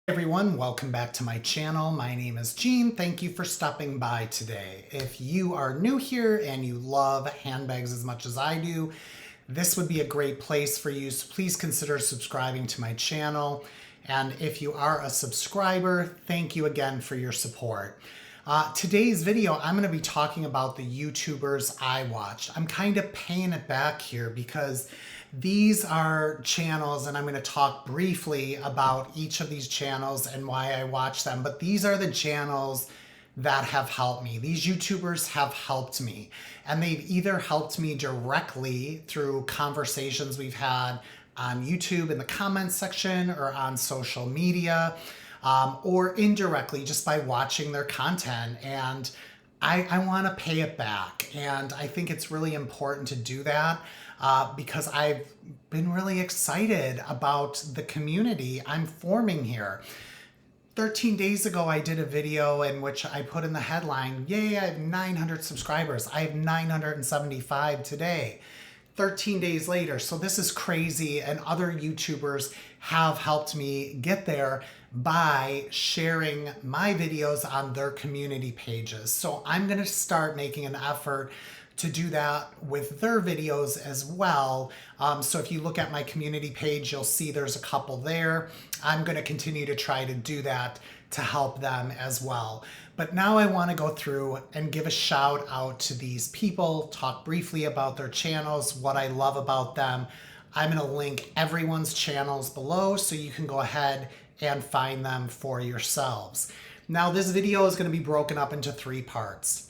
Everyone, welcome back to my channel. My name is Gene. Thank you for stopping by today. If you are new here and you love handbags as much as I do, this would be a great place for you, so please consider subscribing to my channel. And if you are a subscriber, thank you again for your support. Today's video, I'm going to be talking about the YouTubers I watched. I'm kind of paying it back here because these are channels, and I'm going to talk briefly about each of these channels and why I watch them. But these are the channels that have helped me. These YouTubers have helped me, and they've either helped me directly through conversations we've had on YouTube in the comments section or on social media, or indirectly just by watching their content. And I want to pay it back. And I think it's really important to do that because I've been really excited about the community I'm forming here. 13 days ago, I did a video in which I put in the headline, yay, I have 900 subscribers. I have 975 today. 13 days later. So this is crazy, and other YouTubers have helped me get there by sharing my videos on their community pages. So I'm going to start making an effort to do that with their videos as well. So if you look at my community page, you'll see there's a couple there. I'm going to continue to try to do that to help them as well. But now I want to go through and give a shout out to these people, talk briefly about their channels, what I love about them. I'm going to link everyone's channels below so you can go ahead and find them for yourselves. Now this video is going to be broken up into 3 parts.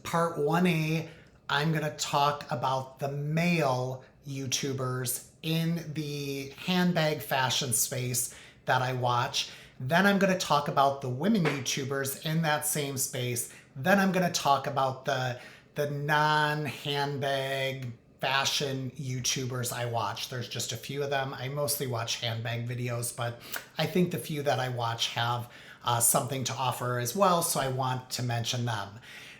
Part 1A, I'm going to talk about the male YouTubers in the handbag fashion space that I watch. Then I'm going to talk about the women YouTubers in that same space. Then I'm going to talk about the non-handbag fashion YouTubers I watch. There's just a few of them. I mostly watch handbag videos, but I think the few that I watch have something to offer as well, so I want to mention them.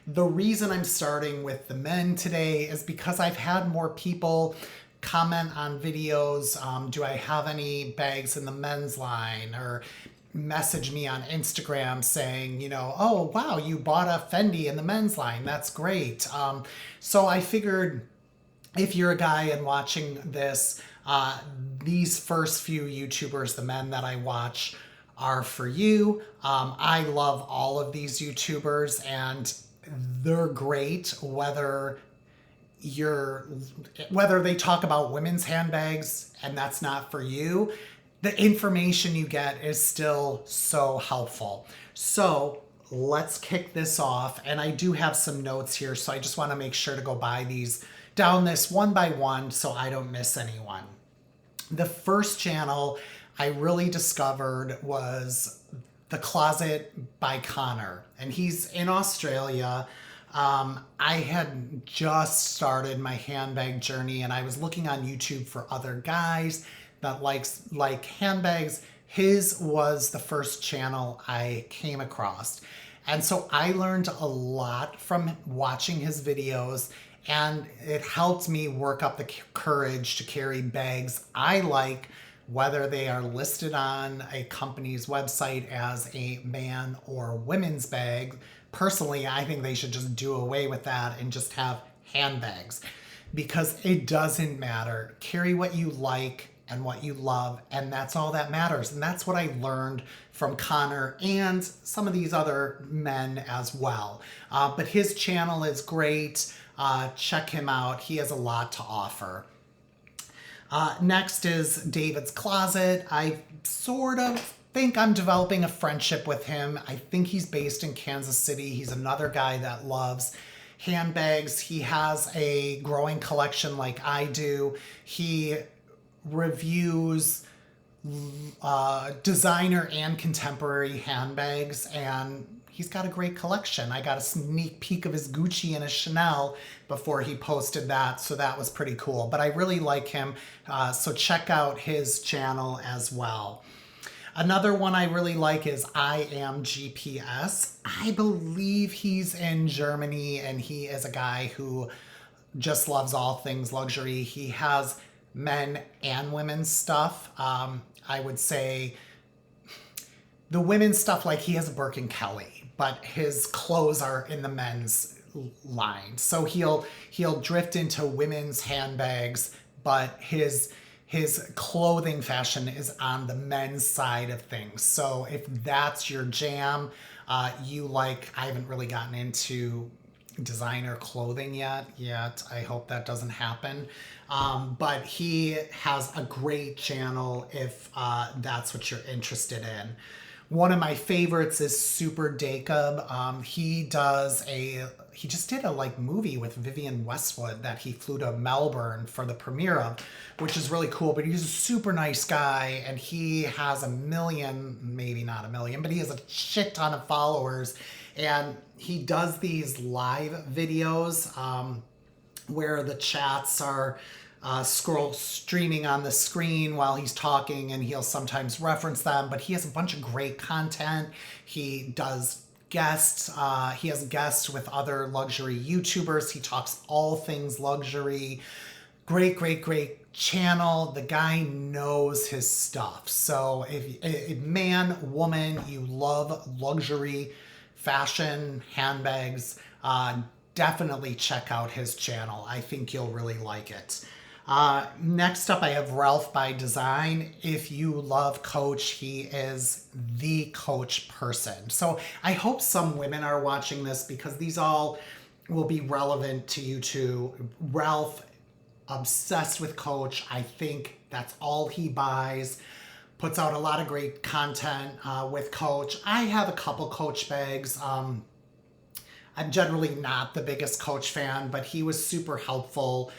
The reason I'm starting with the men today is because I've had more people comment on videos. Do I have any bags in the men's line? Or message me on Instagram saying, you know, oh, wow, you bought a Fendi in the men's line. That's great. So I figured if you're a guy and watching this, these first few YouTubers, the men that I watch, are for you. I love all of these YouTubers, and they're great, whether they talk about women's handbags and that's not for you. The information you get is still so helpful. So let's kick this off. And I do have some notes here, so I just want to make sure to go down this one by one so I don't miss anyone. The first channel I really discovered was The Closet by Connor, and he's in Australia. I had just started my handbag journey, and I was looking on YouTube for other guys that like handbags. His was the first channel I came across. And so I learned a lot from watching his videos, and it helped me work up the courage to carry bags I like, whether they are listed on a company's website as a man or women's bag. Personally, I think they should just do away with that and just have handbags, because it doesn't matter. Carry what you like and what you love, and that's all that matters. And that's what I learned from Connor and some of these other men as well. But his channel is great. Check him out. He has a lot to offer. Next is David's Closet. I sort of think I'm developing a friendship with him. I think he's based in Kansas City. He's another guy that loves handbags. He has a growing collection like I do. He reviews designer and contemporary handbags, and he's got a great collection. I got a sneak peek of his Gucci and his Chanel before he posted that, so that was pretty cool. But I really like him, so check out his channel as well. Another one I really like is I Am GPS. I believe he's in Germany, and he is a guy who just loves all things luxury. He has men and women's stuff. I would say the women's stuff, like he has a Birkin Kelly, but his clothes are in the men's line. So he'll drift into women's handbags, but his clothing fashion is on the men's side of things. So if that's your jam, I haven't really gotten into designer clothing yet. I hope that doesn't happen. But he has a great channel if that's what you're interested in. One of my favorites is Superjacob. He just did a maybe with Vivienne Westwood that he flew to Melbourne for the premiere of, which is really cool. But he's a super nice guy, and he has maybe not a million, but he has a shit ton of followers. And he does these live videos where the chats are streaming on the screen while he's talking, and he'll sometimes reference them, but he has a bunch of great content. He does guests. He has guests with other luxury YouTubers. He talks all things luxury. Great channel. The guy knows his stuff. So if man, woman, you love luxury fashion, handbags, definitely check out his channel. I think you'll really like it. Next up, I have Ralph by Design. If you love Coach, he is the Coach person. So I hope some women are watching this because these all will be relevant to you too. Ralph, obsessed with Coach. I think that's all he buys. Puts out a lot of great content with Coach. I have a couple Coach bags. I'm generally not the biggest Coach fan, but he was super helpful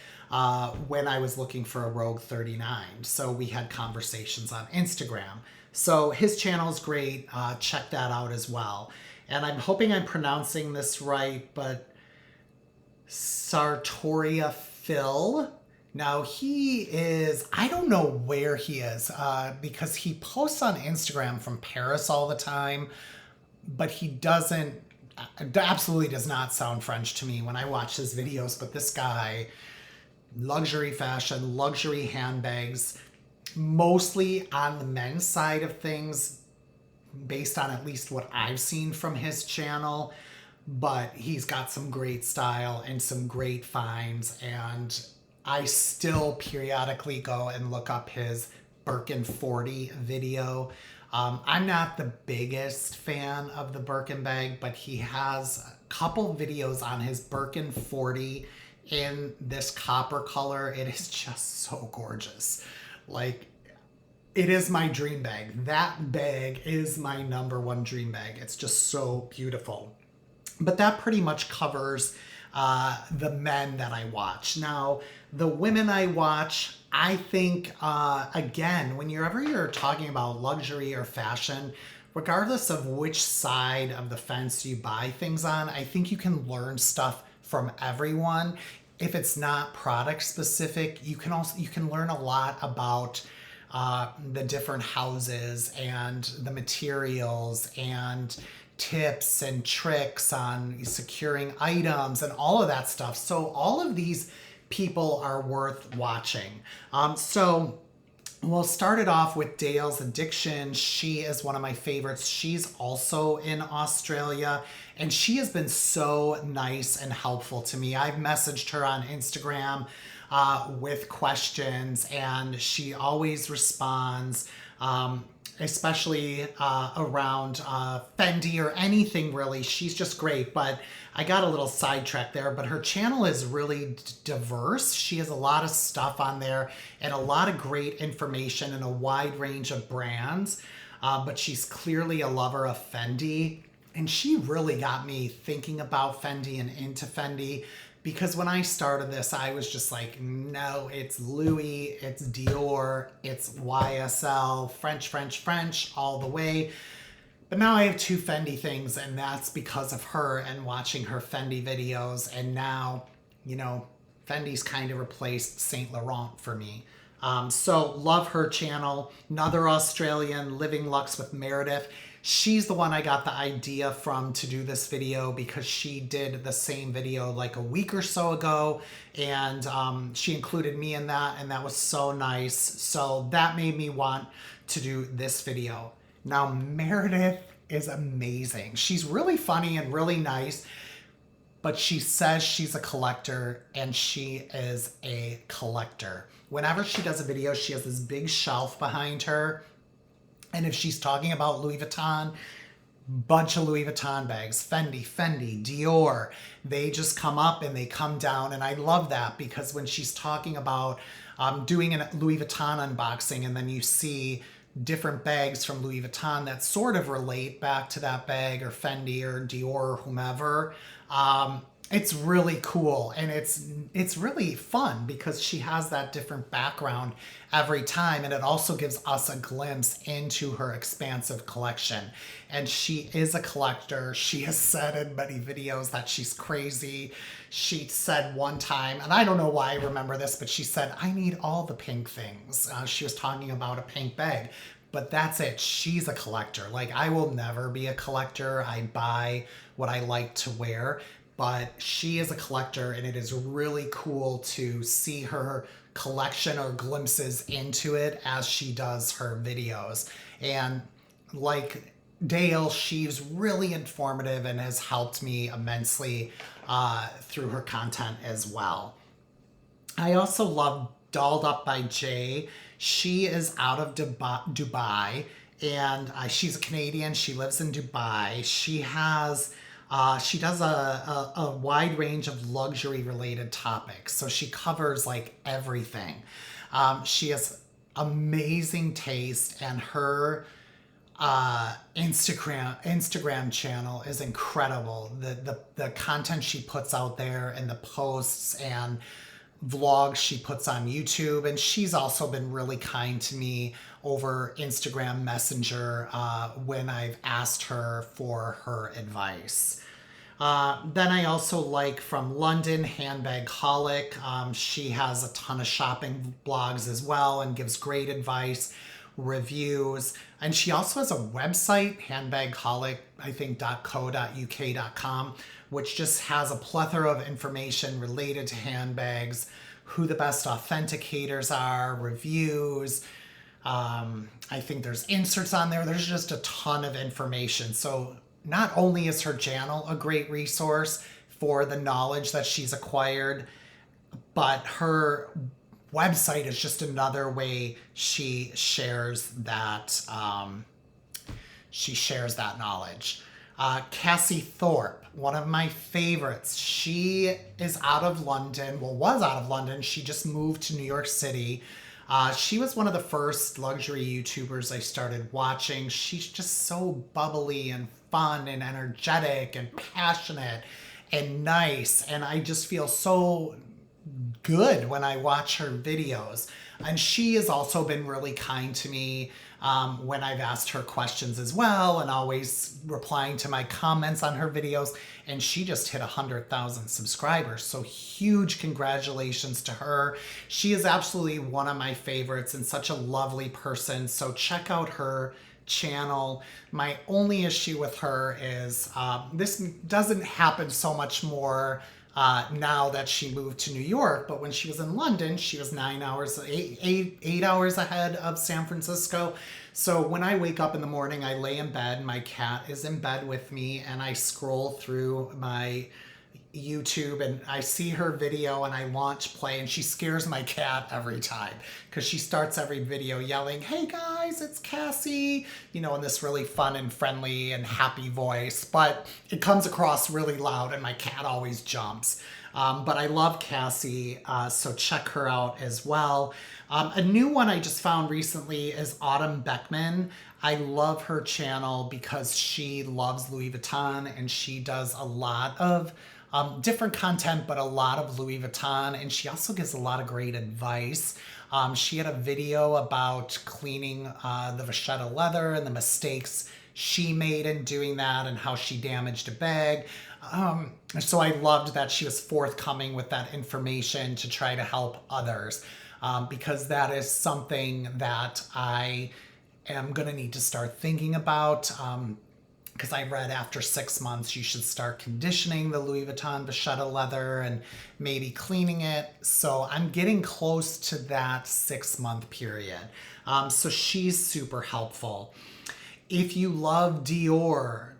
when I was looking for a Rogue 39. So we had conversations on Instagram. So his channel is great. Check that out as well. And I'm hoping I'm pronouncing this right, but Sartoria Phil. Now I don't know where he is because he posts on Instagram from Paris all the time, but he absolutely does not sound French to me when I watch his videos. But this guy, luxury fashion, luxury handbags, mostly on the men's side of things, based on at least what I've seen from his channel. But he's got some great style and some great finds, and I still periodically go and look up his Birkin 40 video. I'm not the biggest fan of the Birkin bag, but he has a couple videos on his Birkin 40 in this copper color. It is just so gorgeous. Like, it is my dream bag. That bag is my number one dream bag. It's just so beautiful. But that pretty much covers the men that I watch. Now, the women I watch, I think, again, whenever you're talking about luxury or fashion, regardless of which side of the fence you buy things on, I think you can learn stuff from everyone. If it's not product specific, you can learn a lot about the different houses and the materials and tips and tricks on securing items and all of that stuff. So all of these people are worth watching. So we'll start it off with Dale's Addiction. She is one of my favorites. She's also in Australia, and she has been so nice and helpful to me. I've messaged her on Instagram with questions, and she always responds, especially around Fendi or anything really. She's just great. But I got a little sidetracked there, but her channel is really diverse. She has a lot of stuff on there and a lot of great information and a wide range of brands. But she's clearly a lover of Fendi. And she really got me thinking about Fendi and into Fendi, because when I started this, I was just like, no, it's Louis, it's Dior, it's YSL, French, all the way. But now I have two Fendi things, and that's because of her and watching her Fendi videos. And now, Fendi's kind of replaced Saint Laurent for me. So love her channel. Another Australian, Living Luxe with Meredith. She's the one I got the idea from to do this video, because she did the same video like a week or so ago, and she included me in that, and that was so nice. So that made me want to do this video. Now, Meredith is amazing. She's really funny and really nice, but she says she's a collector, and she is a collector. Whenever she does a video, she has this big shelf behind her. And if she's talking about Louis Vuitton, bunch of Louis Vuitton bags, Fendi, Dior, they just come up and they come down. And I love that, because when she's talking about doing a Louis Vuitton unboxing, and then you see different bags from Louis Vuitton that sort of relate back to that bag, or Fendi or Dior or whomever, it's really cool, and it's really fun because she has that different background every time, and it also gives us a glimpse into her expansive collection. And she is a collector. She has said in many videos that she's crazy. She said one time, and I don't know why I remember this, but she said, "I need all the pink things." She was talking about a pink bag. But that's it. She's a collector. Like, I will never be a collector. I buy what I like to wear. But she is a collector, and it is really cool to see her collection or glimpses into it as she does her videos. And like Dale, she's really informative and has helped me immensely through her content as well. I also love Dolled Up by Jay. She is out of Dubai, and she's a Canadian. She lives in Dubai. She does a wide range of luxury related topics. So she covers like everything. She has amazing taste, and her Instagram channel is incredible. The content she puts out there, and the posts and vlogs she puts on YouTube. And she's also been really kind to me over Instagram Messenger when I've asked her for her advice. Then I also like from London, handbagholic. She has a ton of shopping blogs as well and gives great advice, reviews. And she also has a website, handbagholic, I think .co.uk.com, which just has a plethora of information related to handbags, who the best authenticators are, reviews. I think there's inserts on there. There's just a ton of information. So not only is her channel a great resource for the knowledge that she's acquired, but her website is just another way she shares that knowledge. Cassiethorpe, one of my favorites. She is out of London, was out of London. She just moved to New York City. She was one of the first luxury YouTubers I started watching. She's just so bubbly and fun and energetic and passionate and nice. And I just feel so good when I watch her videos. And she has also been really kind to me when I've asked her questions as well, and always replying to my comments on her videos. And she just hit 100,000 subscribers. So huge congratulations to her. She is absolutely one of my favorites and such a lovely person. So check out her channel. My only issue with her is this doesn't happen so much more now that she moved to New York, but when she was in London, she was 8 hours ahead of San Francisco. So when I wake up in the morning, I lay in bed, my cat is in bed with me, and I scroll through my YouTube and I see her video and I launch play, and she scares my cat every time because she starts every video yelling, "Hey guys, it's Cassie," in this really fun and friendly and happy voice, but it comes across really loud and my cat always jumps. But I love Cassie, so check her out as well. A new one I just found recently is Autumn Beckman. I love her channel because she loves Louis Vuitton, and she does a lot of different content, but a lot of Louis Vuitton, and she also gives a lot of great advice. She had a video about cleaning the vachetta leather and the mistakes she made in doing that and how she damaged a bag. So I loved that she was forthcoming with that information to try to help others, because that is something that I am going to need to start thinking about. Because I read after 6 months, you should start conditioning the Louis Vuitton vachetta leather and maybe cleaning it. So I'm getting close to that 6-month period. So she's super helpful. If you love Dior,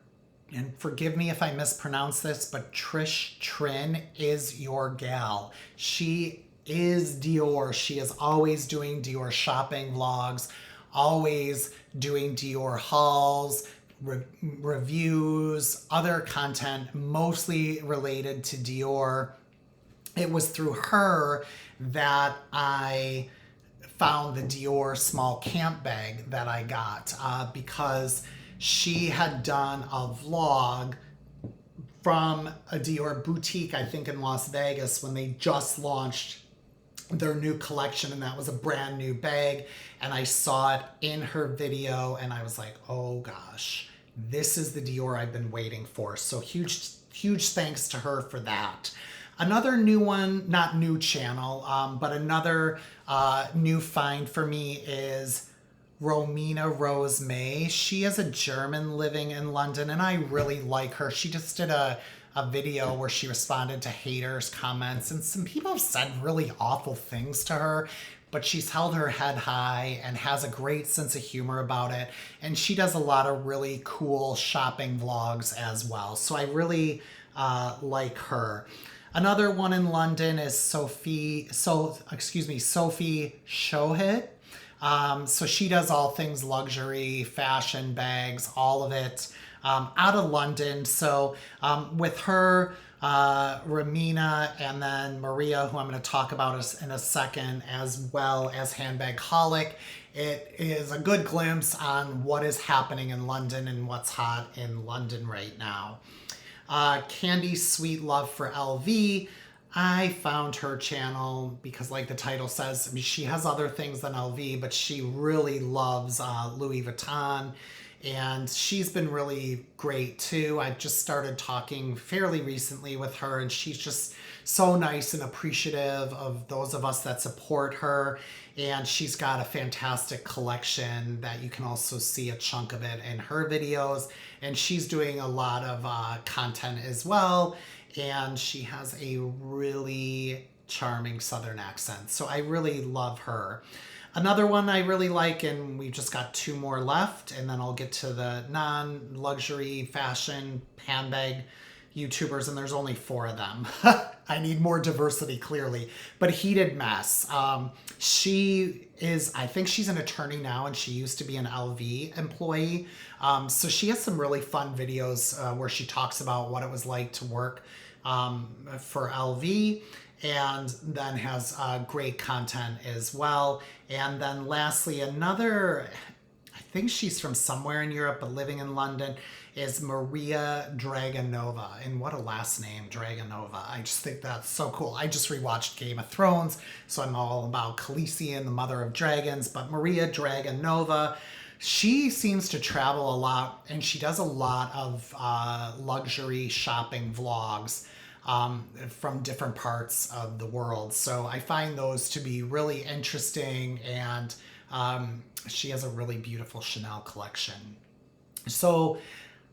and forgive me if I mispronounce this, but Trish Trin is your gal. She is Dior. She is always doing Dior shopping vlogs, always doing Dior hauls, reviews, other content, mostly related to Dior. It was through her that I found the Dior small camp bag that I got because she had done a vlog from a Dior boutique, I think in Las Vegas, when they just launched their new collection, and that was a brand new bag. And I saw it in her video and I was like, oh gosh, this is the Dior I've been waiting for. So huge thanks to her for that. Another new one, not new channel, but another new find for me is Romina Rosemay. She is a German living in London, and I really like her. She just did a video where she responded to haters' comments, and some people have said really awful things to her, but she's held her head high and has a great sense of humor about it. And she does a lot of really cool shopping vlogs as well. So I really like her. Another one in London is Sophie Show It. So she does all things luxury, fashion, bags, all of it, out of London. So with her, Romina, and then Maria, who I'm going to talk about in a second, as well as Handbagholic, it is a good glimpse on what is happening in London and what's hot in London right now. Candy's Sweet Love for LV. I found her channel because, like the title says, I mean, she has other things than LV, but she really loves Louis Vuitton, and she's been really great too. I just started talking fairly recently with her, and she's just so nice and appreciative of those of us that support her. And she's got a fantastic collection that you can also see a chunk of it in her videos. And she's doing a lot of content as well. And she has a really charming Southern accent. So I really love her. Another one I really like, and we've just got 2 more left, and then I'll get to the non-luxury fashion handbag YouTubers, and there's only 4 of them. I need more diversity, clearly. But Heated Mess. She is, I think she's an attorney now, and she used to be an LV employee. So she has some really fun videos where she talks about what it was like to work for LV, and then has great content as well. And then lastly, another, I think she's from somewhere in Europe but living in London, is Maria Dragonova. And what a last name, Dragonova. I just think that's so cool. I just rewatched Game of Thrones, so I'm all about Khaleesi and the Mother of Dragons. But Maria Dragonova, she seems to travel a lot, and she does a lot of luxury shopping vlogs from different parts of the world. So I find those to be really interesting, and she has a really beautiful Chanel collection. So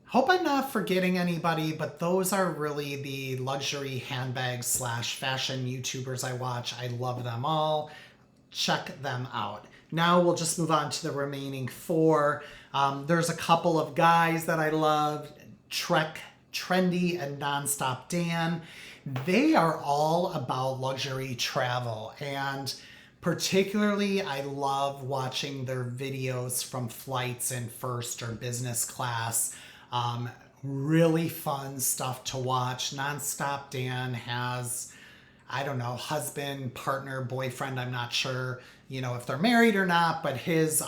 hope I'm not forgetting anybody, but those are really the luxury handbags / fashion YouTubers I watch. I love them all. Check them out. Now we'll just move on to the remaining 4. There's a couple of guys that I love, Trendy and NonStopDan. They are all about luxury travel, and particularly I love watching their videos from flights in first or business class. Really fun stuff to watch. NonStopDan has, I don't know, husband, partner, boyfriend, I'm not sure, you know, if they're married or not, but his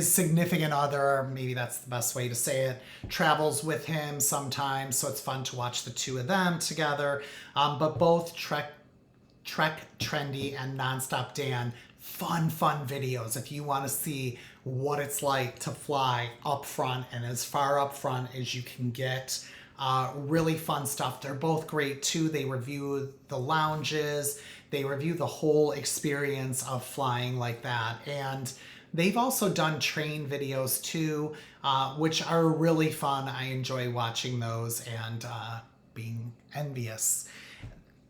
significant other, maybe that's the best way to say it, travels with him sometimes, so it's fun to watch the 2 of them together. But both Trek Trendy and NonStopDan, fun videos if you want to see what it's like to fly up front and as far up front as you can get. Really fun stuff. They're both great too. They review the lounges, they review the whole experience of flying like that. And they've also done train videos too, which are really fun. I enjoy watching those and being envious.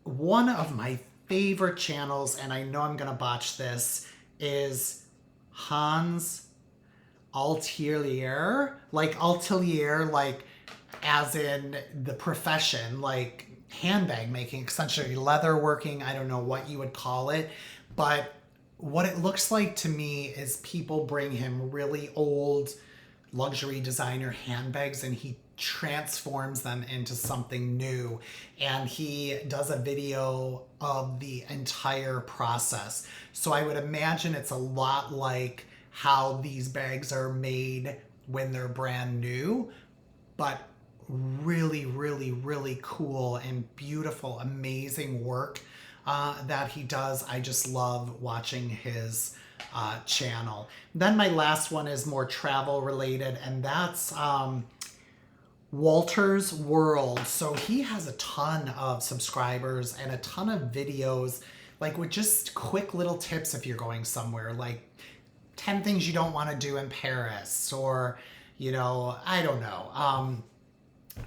One of my favorite channels, and I know I'm gonna botch this, is Hans atelier, like as in the profession, like handbag making, essentially leather working. I don't know what you would call it, but what it looks like to me is people bring him really old luxury designer handbags and he transforms them into something new, and he does a video of the entire process. So I would imagine it's a lot like how these bags are made when they're brand new, but really, really, really cool and beautiful, amazing work that he does. I just love watching his channel. Then my last one is more travel related, and that's Walter's World. So he has a ton of subscribers and a ton of videos, like with just quick little tips if you're going somewhere, like 10 things you don't want to do in Paris, or, you know, I don't know.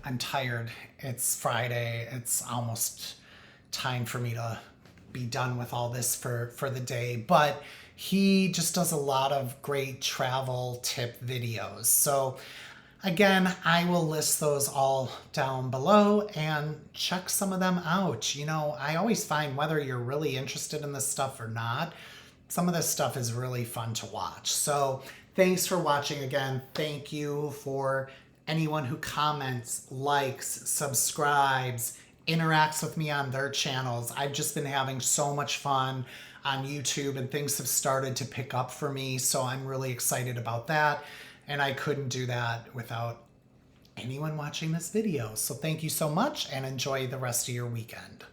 I'm tired. It's Friday. It's almost time for me to be done with all this for the day. But he just does a lot of great travel tip videos. So again, I will list those all down below and check some of them out. You know, I always find whether you're really interested in this stuff or not, some of this stuff is really fun to watch. So thanks for watching again. Thank you for anyone who comments, likes, subscribes, interacts with me on their channels. I've just been having so much fun on YouTube and things have started to pick up for me. So I'm really excited about that. And I couldn't do that without anyone watching this video. So thank you so much and enjoy the rest of your weekend.